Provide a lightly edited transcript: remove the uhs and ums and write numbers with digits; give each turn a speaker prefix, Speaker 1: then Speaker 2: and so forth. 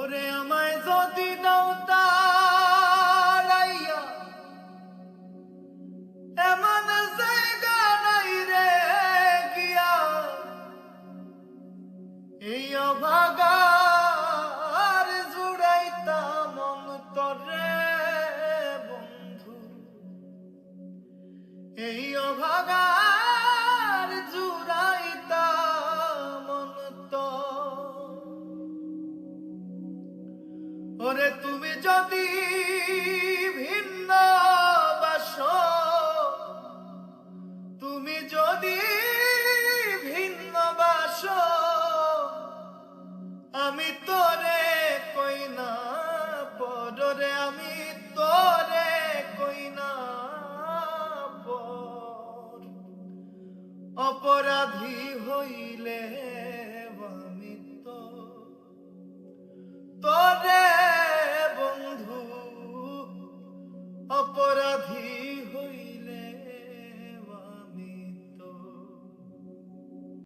Speaker 1: ওরে আমায় যদি দাও তাড়াইয়া, এমন জায়গা নাই রে গিয়া, এই অভাগার জুড়াইতাম অন্তরে বন্ধু, এই অভাগার জুড়াইতাম অন্তর। ওরে তুমি যদি ভিন্ন বাসো, তুমি যদি ভিন্ন বাসো, আমি তোরে কই না পরে, আমি তোরে কই না পর। অপরাধী হইলে আমি তো তোরে বন্ধু অপরাধী